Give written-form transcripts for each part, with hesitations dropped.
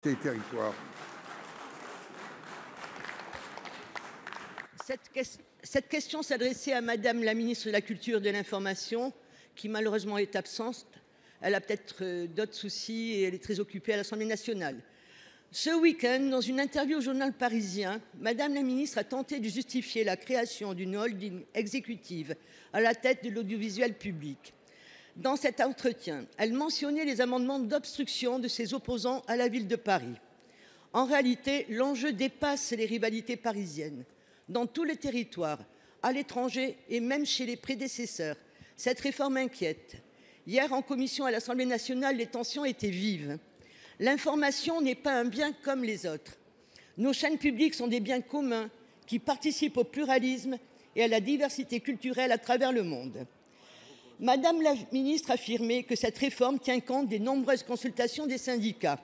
Des territoires. Cette question s'adressait à Madame la ministre de la Culture et de l'Information, qui malheureusement est absente. Elle a peut-être d'autres soucis et elle est très occupée à l'Assemblée nationale. Ce week-end, dans une interview au journal Parisien, Madame la ministre a tenté de justifier la création d'une holding exécutive à la tête de l'audiovisuel public. Dans cet entretien, elle mentionnait les amendements d'obstruction de ses opposants à la ville de Paris. En réalité, l'enjeu dépasse les rivalités parisiennes. Dans tous les territoires, à l'étranger et même chez les prédécesseurs, cette réforme inquiète. Hier, en commission à l'Assemblée nationale, les tensions étaient vives. L'information n'est pas un bien comme les autres. Nos chaînes publiques sont des biens communs qui participent au pluralisme et à la diversité culturelle à travers le monde. Madame la ministre affirmait que cette réforme tient compte des nombreuses consultations des syndicats.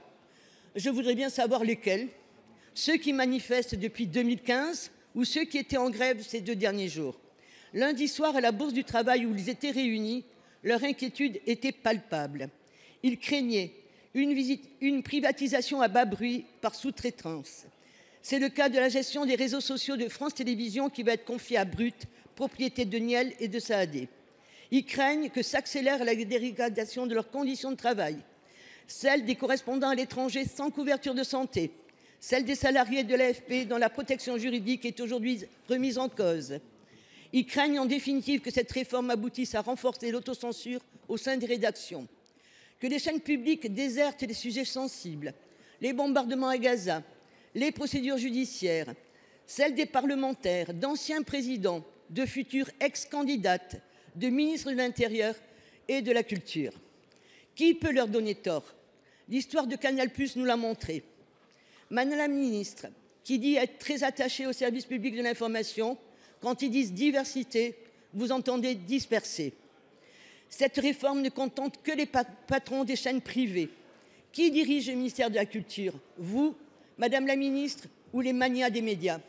Je voudrais bien savoir lesquels, ceux qui manifestent depuis 2015 ou ceux qui étaient en grève ces 2 derniers jours. Lundi soir, à la Bourse du Travail où ils étaient réunis, leur inquiétude était palpable. Ils craignaient une privatisation à bas bruit par sous-traitance. C'est le cas de la gestion des réseaux sociaux de France Télévisions qui va être confiée à Brut, propriété de Niel et de Saadé. Ils craignent que s'accélère la dégradation de leurs conditions de travail, celle des correspondants à l'étranger sans couverture de santé, celle des salariés de l'AFP dont la protection juridique est aujourd'hui remise en cause. Ils craignent en définitive que cette réforme aboutisse à renforcer l'autocensure au sein des rédactions, que les chaînes publiques désertent les sujets sensibles, les bombardements à Gaza, les procédures judiciaires, celles des parlementaires, d'anciens présidents, de futures ex-candidates, de ministres de l'Intérieur et de la Culture. Qui peut leur donner tort? L'histoire de Canal+ nous l'a montré. Madame la ministre, qui dit être très attachée au service public de l'information, quand ils disent diversité, vous entendez disperser. Cette réforme ne contente que les patrons des chaînes privées. Qui dirige le ministère de la Culture? Vous, Madame la ministre, ou les manias des médias?